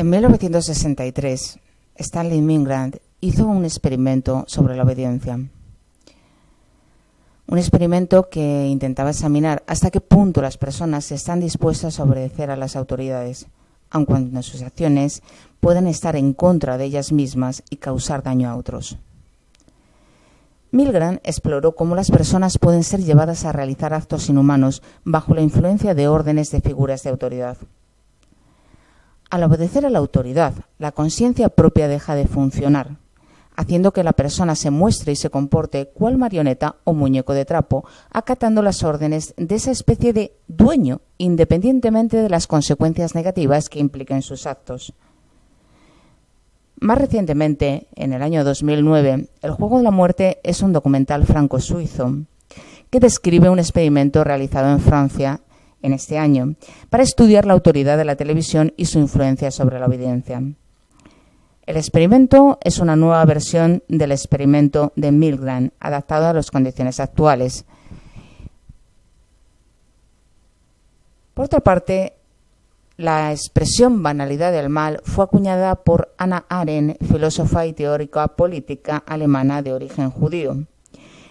En 1963, Stanley Milgram hizo un experimento sobre la obediencia. Un experimento que intentaba examinar hasta qué punto las personas están dispuestas a obedecer a las autoridades, aun cuando sus acciones pueden estar en contra de ellas mismas y causar daño a otros. Milgram exploró cómo las personas pueden ser llevadas a realizar actos inhumanos bajo la influencia de órdenes de figuras de autoridad. Al obedecer a la autoridad, la conciencia propia deja de funcionar, haciendo que la persona se muestre y se comporte cual marioneta o muñeco de trapo, acatando las órdenes de esa especie de dueño, independientemente de las consecuencias negativas que impliquen sus actos. Más recientemente, en el año 2009, El juego de la muerte es un documental franco-suizo que describe un experimento realizado en Francia en este año para estudiar la autoridad de la televisión y su influencia sobre la obediencia. El experimento es una nueva versión del experimento de Milgram, adaptado a las condiciones actuales. Por otra parte, la expresión banalidad del mal fue acuñada por Hannah Arendt, filósofa y teórica política alemana de origen judío.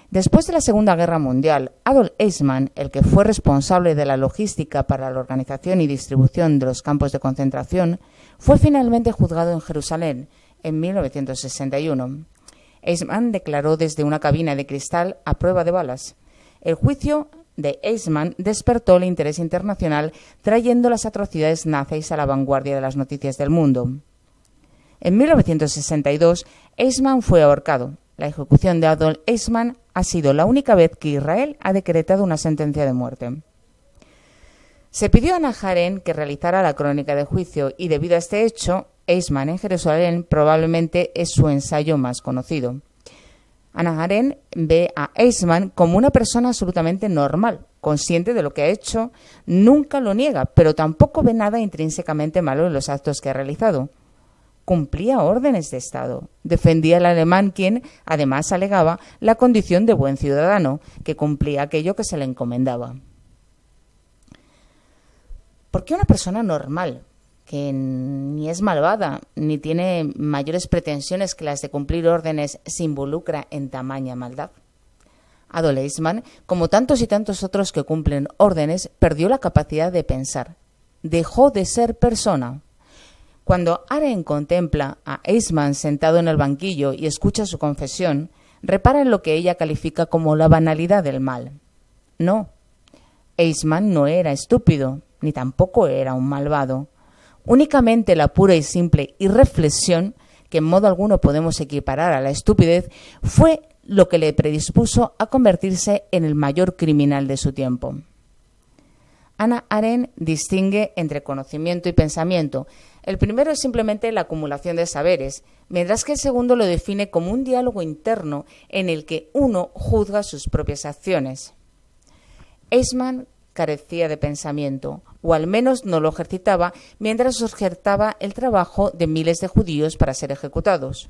Después de la Segunda Guerra Mundial, Adolf Eichmann, el que fue responsable de la logística para la organización y distribución de los campos de concentración, fue finalmente juzgado en Jerusalén en 1961. Eichmann declaró desde una cabina de cristal a prueba de balas. El juicio de Eichmann despertó el interés internacional, trayendo las atrocidades nazis a la vanguardia de las noticias del mundo. En 1962, Eichmann fue ahorcado. La ejecución de Adolf Eichmann ha sido la única vez que Israel ha decretado una sentencia de muerte. Se pidió a Hannah Arendt que realizara la crónica de juicio y, debido a este hecho, Eichmann en Jerusalén probablemente es su ensayo más conocido. Hannah Arendt ve a Eichmann como una persona absolutamente normal, consciente de lo que ha hecho, nunca lo niega, pero tampoco ve nada intrínsecamente malo en los actos que ha realizado. Cumplía órdenes de Estado. Defendía al alemán, quien, además, alegaba la condición de buen ciudadano, que cumplía aquello que se le encomendaba. ¿Por qué una persona normal, que ni es malvada, ni tiene mayores pretensiones que las de cumplir órdenes, se involucra en tamaña maldad? Adolf Eichmann, como tantos y tantos otros que cumplen órdenes, perdió la capacidad de pensar. Dejó de ser persona. Cuando Arendt contempla a Eichmann sentado en el banquillo y escucha su confesión, repara en lo que ella califica como la banalidad del mal. No, Eichmann no era estúpido, ni tampoco era un malvado. Únicamente la pura y simple irreflexión, que en modo alguno podemos equiparar a la estupidez, fue lo que le predispuso a convertirse en el mayor criminal de su tiempo. Hannah Arendt distingue entre conocimiento y pensamiento. El primero es simplemente la acumulación de saberes, mientras que el segundo lo define como un diálogo interno en el que uno juzga sus propias acciones. Eichmann carecía de pensamiento, o al menos no lo ejercitaba, mientras sujetaba el trabajo de miles de judíos para ser ejecutados.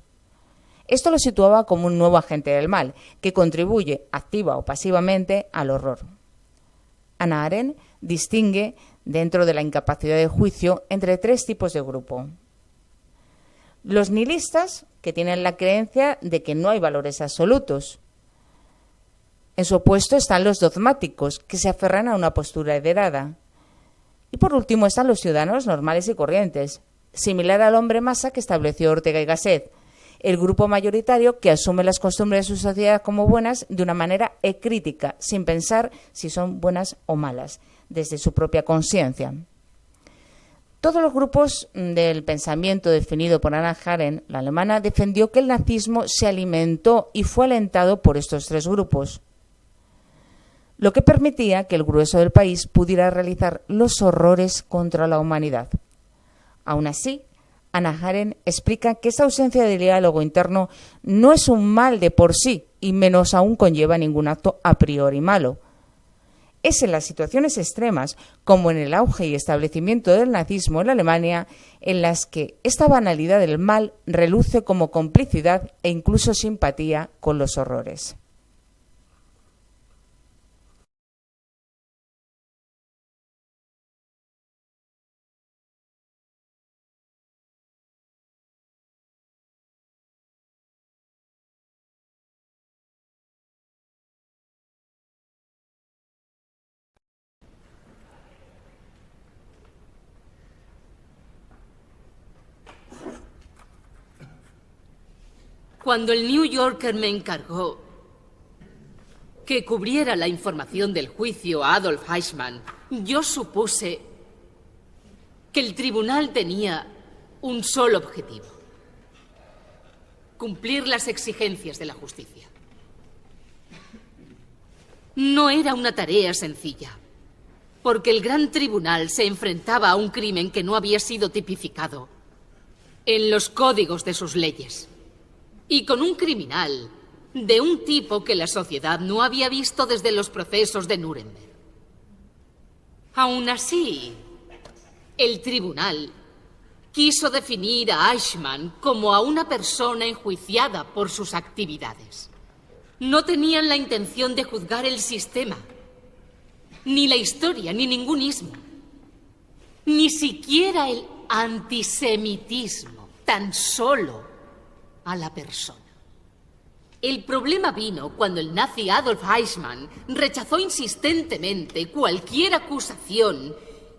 Esto lo situaba como un nuevo agente del mal, que contribuye, activa o pasivamente, al horror. Hannah Arendt distingue, dentro de la incapacidad de juicio, entre tres tipos de grupo. Los nihilistas, que tienen la creencia de que no hay valores absolutos. En su opuesto están los dogmáticos, que se aferran a una postura heredada. Y por último están los ciudadanos normales y corrientes, similar al hombre masa que estableció Ortega y Gasset, el grupo mayoritario que asume las costumbres de su sociedad como buenas de una manera crítica, sin pensar si son buenas o malas, desde su propia conciencia. Todos los grupos del pensamiento definido por Hannah Arendt, la alemana, defendió que el nazismo se alimentó y fue alentado por estos tres grupos, lo que permitía que el grueso del país pudiera realizar los horrores contra la humanidad. Aún así, Hannah Arendt explica que esta ausencia de diálogo interno no es un mal de por sí, y menos aún conlleva ningún acto a priori malo. Es en las situaciones extremas, como en el auge y establecimiento del nazismo en Alemania, en las que esta banalidad del mal reluce como complicidad e incluso simpatía con los horrores. Cuando el New Yorker me encargó que cubriera la información del juicio a Adolf Eichmann, yo supuse que el tribunal tenía un solo objetivo: cumplir las exigencias de la justicia. No era una tarea sencilla, porque el gran tribunal se enfrentaba a un crimen que no había sido tipificado en los códigos de sus leyes, y con un criminal de un tipo que la sociedad no había visto desde los procesos de Nuremberg. Aún así, el tribunal quiso definir a Eichmann como a una persona enjuiciada por sus actividades. No tenían la intención de juzgar el sistema, ni la historia, ni ningún ismo, ni siquiera el antisemitismo, tan solo a la persona. El problema vino cuando el nazi Adolf Eichmann rechazó insistentemente cualquier acusación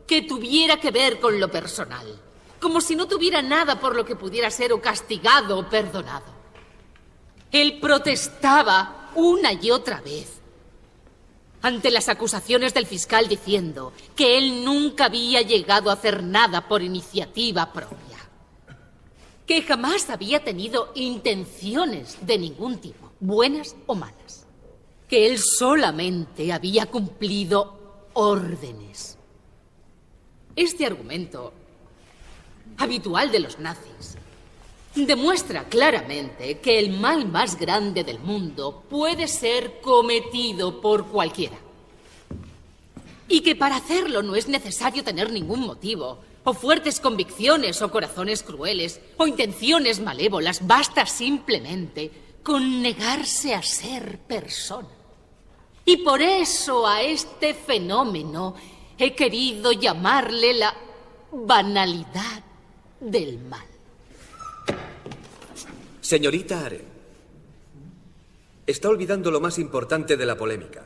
que tuviera que ver con lo personal, como si no tuviera nada por lo que pudiera ser o castigado o perdonado. Él protestaba una y otra vez ante las acusaciones del fiscal, diciendo que él nunca había llegado a hacer nada por iniciativa propia, que jamás había tenido intenciones de ningún tipo, buenas o malas, que él solamente había cumplido órdenes. Este argumento, habitual de los nazis, demuestra claramente que el mal más grande del mundo puede ser cometido por cualquiera, y que para hacerlo no es necesario tener ningún motivo, o fuertes convicciones, o corazones crueles, o intenciones malévolas. Basta simplemente con negarse a ser persona. Y por eso a este fenómeno he querido llamarle la banalidad del mal. Señorita Arendt, está olvidando lo más importante de la polémica: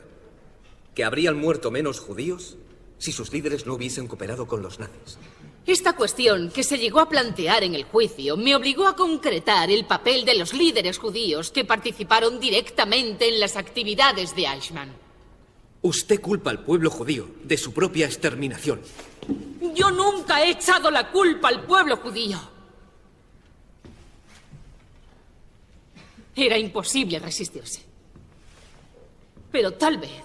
que habrían muerto menos judíos si sus líderes no hubiesen cooperado con los nazis. Esta cuestión, que se llegó a plantear en el juicio, me obligó a concretar el papel de los líderes judíos que participaron directamente en las actividades de Eichmann. Usted culpa al pueblo judío de su propia exterminación. Yo nunca he echado la culpa al pueblo judío. Era imposible resistirse. Pero tal vez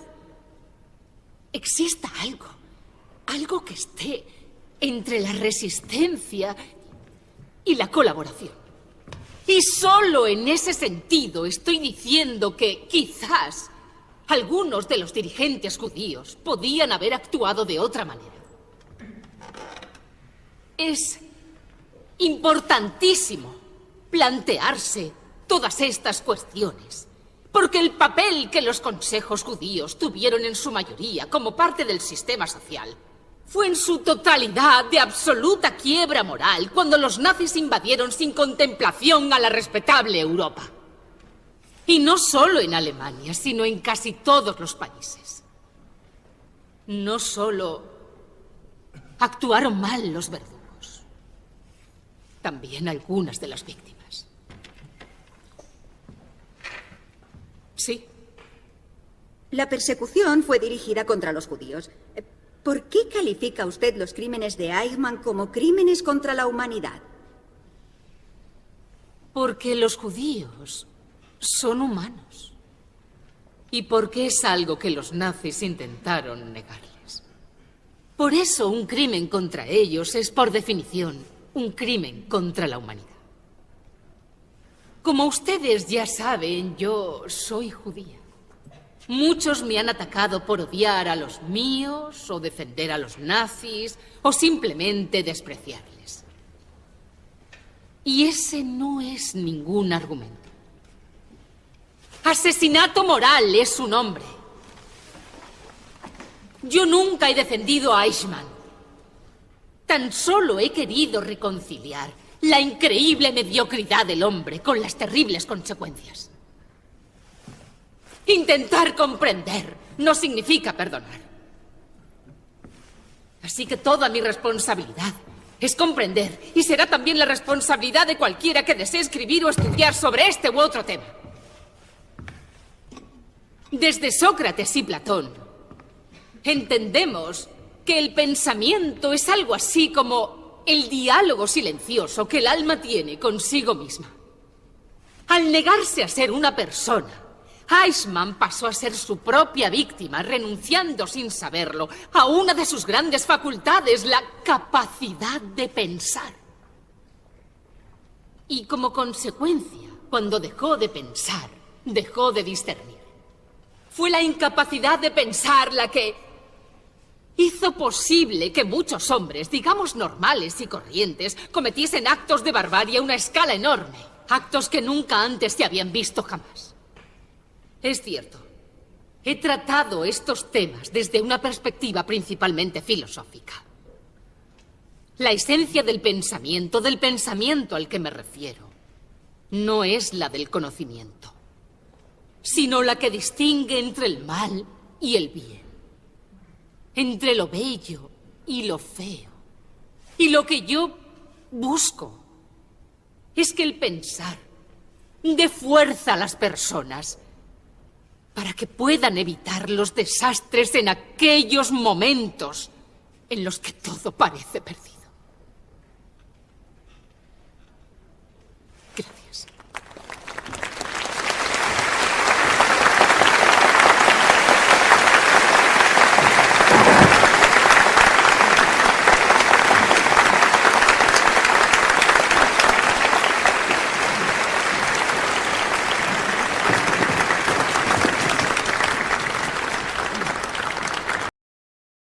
exista algo que esté entre la resistencia y la colaboración. Y solo en ese sentido estoy diciendo que quizás algunos de los dirigentes judíos podían haber actuado de otra manera. Es importantísimo plantearse todas estas cuestiones, porque el papel que los consejos judíos tuvieron en su mayoría como parte del sistema social fue en su totalidad de absoluta quiebra moral cuando los nazis invadieron sin contemplación a la respetable Europa. Y no solo en Alemania, sino en casi todos los países. No solo actuaron mal los verdugos, también algunas de las víctimas. Sí. La persecución fue dirigida contra los judíos. ¿Por qué califica usted los crímenes de Eichmann como crímenes contra la humanidad? Porque los judíos son humanos. Y porque es algo que los nazis intentaron negarles. Por eso un crimen contra ellos es, por definición, un crimen contra la humanidad. Como ustedes ya saben, yo soy judía. Muchos me han atacado por odiar a los míos, o defender a los nazis, o simplemente despreciarles. Y ese no es ningún argumento. Asesinato moral es su nombre. Yo nunca he defendido a Eichmann. Tan solo he querido reconciliar la increíble mediocridad del hombre con las terribles consecuencias. Intentar comprender no significa perdonar. Así que toda mi responsabilidad es comprender, y será también la responsabilidad de cualquiera que desee escribir o estudiar sobre este u otro tema. Desde Sócrates y Platón, entendemos que el pensamiento es algo así como el diálogo silencioso que el alma tiene consigo misma. Al negarse a ser una persona, Eichmann pasó a ser su propia víctima, renunciando sin saberlo a una de sus grandes facultades, la capacidad de pensar. Y como consecuencia, cuando dejó de pensar, dejó de discernir. Fue la incapacidad de pensar la que hizo posible que muchos hombres, digamos normales y corrientes, cometiesen actos de barbarie a una escala enorme, actos que nunca antes se habían visto jamás. Es cierto, he tratado estos temas desde una perspectiva principalmente filosófica. La esencia del pensamiento al que me refiero, no es la del conocimiento, sino la que distingue entre el mal y el bien, entre lo bello y lo feo. Y lo que yo busco es que el pensar dé fuerza a las personas para que puedan evitar los desastres en aquellos momentos en los que todo parece perdido.